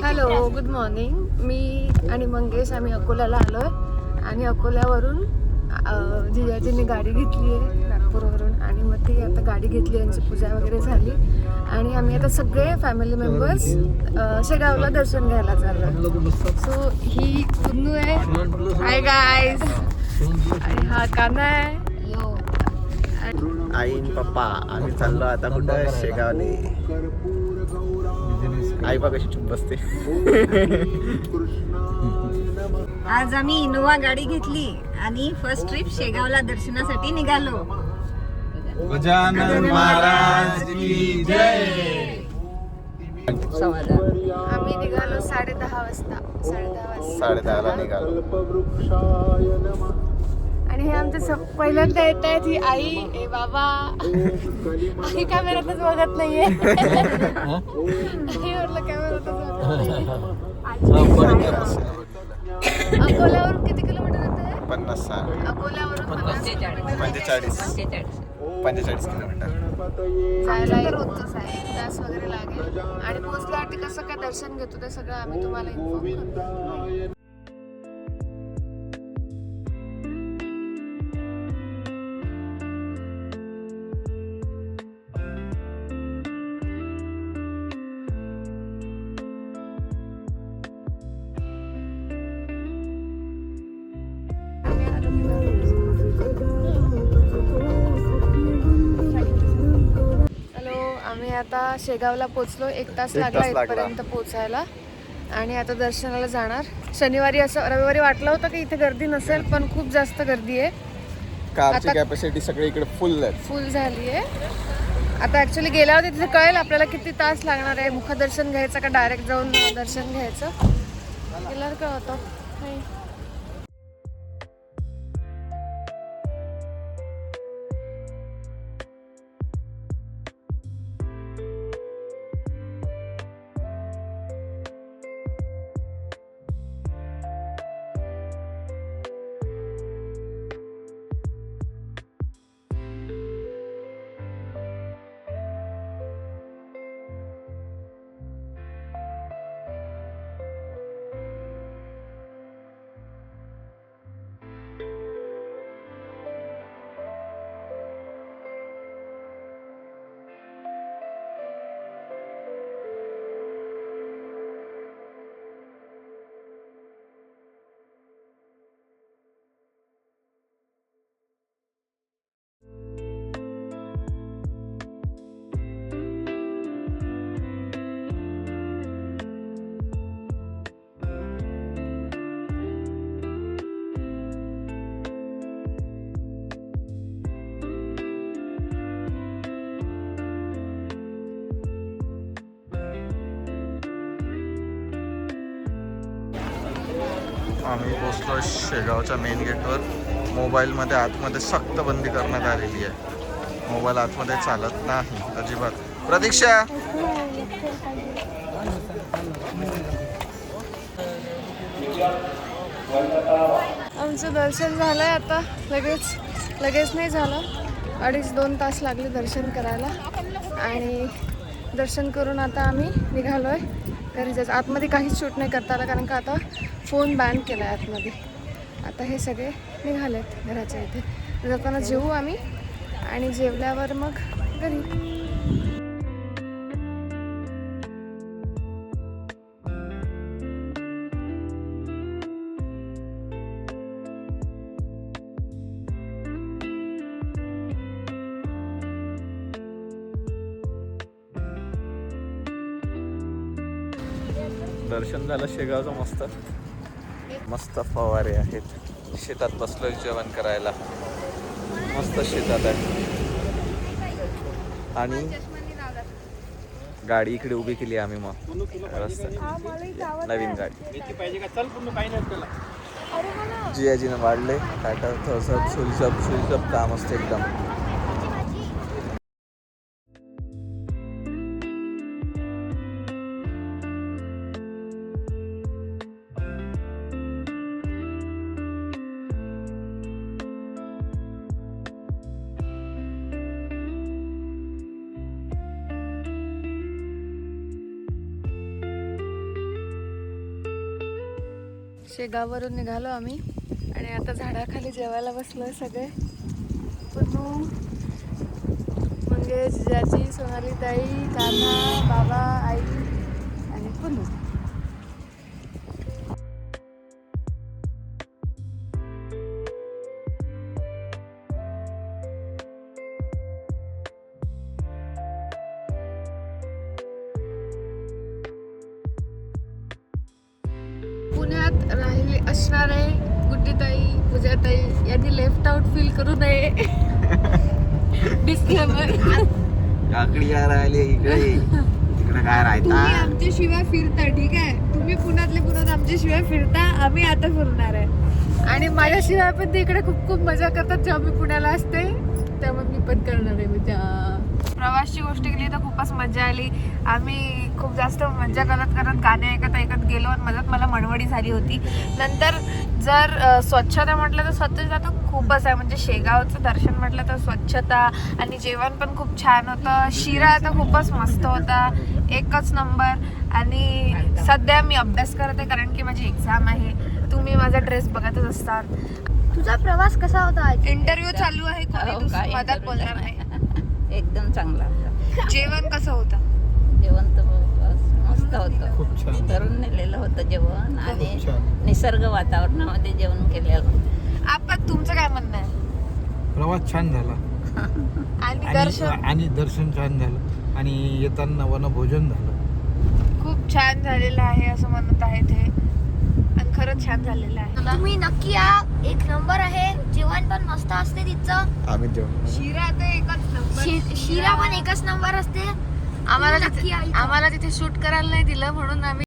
Hello, good morning. मी आणि मंगेश आम्ही अकोल्याला आलो आहे आणि अकोल्यावरून जिजाजींनी गाडी घेतली आहे नागपूरवरून आणि मग ती आता गाडी घेतली, यांची पूजा वगैरे झाली आणि आम्ही आता सगळे फॅमिली मेंबर्स शेगावला दर्शन घ्यायला चाललो. सो ही कुन्नू आहे, हाय गाईज, आणि हा काना आहे, आई पप्पा. आम्ही चाललो आता कुठं? शेगावले. आई बा कशी चुप बसते. आज आम्ही इनोवा गाडी घेतली आणि फर्स्ट ट्रिप शेगावला दर्शनासाठी निघालो. गजानन महाराज की जय. आम्ही निघालो 10:30 वाजता. 10:30 ला निघालो. आणि हे आमचे पहिल्यांदा येत आहेत. ही आई, ए बाबा, आई कॅमेरातच बघत नाहीये. आई म्हटलं कॅमेरातच बघत नाहीये. अकोल्यावरून किती किलोमीटर येते? 50. अकोल्यावरून 45 किलोमीटर जायला रोजच आहे, तास वगैरे लागेल. आणि पोहोचल्यावरती कसं काय दर्शन घेतो ते सगळं आम्ही तुम्हाला इन्फॉर्म करतो. आम्ही आता शेगावला पोचलो. 1 तास लागला इथपर्यंत पोचायला आणि आता दर्शनाला जाणार. शनिवारी असं रविवारी वाटलं होतं की इथे गर्दी नसेल, पण खूप जास्त गर्दी आहे. कारची कॅपॅसिटी सगळी इकडे फुल झाली आहे. आता ऍक्च्युली गेल्यावर तिथे कळेल आपल्याला किती तास लागणार आहे. मुखदर्शन घ्यायचं का डायरेक्ट जाऊन दर्शन घ्यायचं, गेल्यावर कळतं. आम्ही पोचलो शेगावच्या मेन गेटवर. मोबाईलमध्ये आतमध्ये सक्त बंदी करण्यात आलेली आहे. मोबाईल आतमध्ये चालत नाही अजिबात. प्रतीक्षा, आमचं दर्शन झालंय आता. लगेच नाही झालं, 2.5 तास लागले दर्शन करायला. आणि दर्शन करून आता आम्ही निघालोय घरी जायचं. आतमध्ये काहीच शूट नाही करता आलं कारण का आता फोन बॅन केला आहे आतमध्ये. आता हे सगळे निघालेत घराच्या इथे. जाताना जेवू आम्ही आणि जेवल्यावर मग घरी. दर्शन झालं शेगावचं. मस्त फवारे आहेत. शेतात बसलोय जेवण करायला. मस्त शेतात आहे आणि गाडी इकडे उभी केली आम्ही. मग रस्त्यात नवीन गाडी जियाजीनं वाढले. टाटा थोडंसं सुलसप काम असते एकदम. शेगाववरून निघालो आम्ही आणि आता झाडाखाली जेवायला बसलोय सगळे. पुन्नू, मंगेश, जिजाजी, सोनाली ताई, कान्हा, बाबा, आई आणि पुन्नू. पुण्यात राहिले असणारे गुड्डीताई, पूजाताई यांनी लेफ्ट आउट फील करू नये. डिस्क्लेमर. काकडी राहिले इकडे, इकडे काय राहता. तुम्ही आमच्या शिवाय फिरता, ठीक आहे. तुम्ही पुण्यातले पुण्यात आमच्या शिवाय फिरता, आम्ही आता फिरणार आहे. आणि माझ्याशिवाय पण ते इकडे खूप खूप मजा करतात जेव्हा मी पुण्याला असते, त्यामुळे मी पण करणार आहे मजा. प्रवासची गोष्ट केली तर खूपच मजा आली. आम्ही खूप जास्त मजा करत करत गाणे ऐकत ऐकत गेलो आणि मधात मला मनवडी झाली होती. नंतर जर स्वच्छता म्हटलं तर स्वच्छता तर खूपच आहे. म्हणजे शेगावचं दर्शन म्हटलं तर स्वच्छता आणि जेवण पण खूप छान होतं. शिरा तर खूपच मस्त होता, एकच नंबर. आणि सध्या मी अभ्यास करत आहे कारण की माझी एक्झाम आहे. तुम्ही माझा ड्रेस बघतच असतात. तुझा प्रवास कसा होता? इंटरव्ह्यू चालू आहे, कोणी मधात बोलणार नाही. एकदम चांगला होता. जेवण कसं होतं? जेवण तर मस्त होतं. खूप छान. करून नेलेलं होतं जेवण आणि खूप छान. निसर्ग वातावरणामध्ये जेवण केलेलं होतं. आपण तुमचं काय म्हणणं आहे? प्रवास छान झाला आणि दर्शन आणि दर्शन छान झालं आणि येताना वनभोजन झालं. खूप छान झालेलं आहे असं म्हणत आहे ते, आणि खरंच छान झालेलं आहे. तुम्ही नक्की या, एक नंबर आहे. जेवण पण मस्त असते तिथं. आम्ही जेवण शिरा तर एकच नंबर. शिरा पण एकच नंबर असते. आम्हाला नक्की या इथं. आम्हाला तिथे शूट करायला नाही दिलं म्हणून आम्ही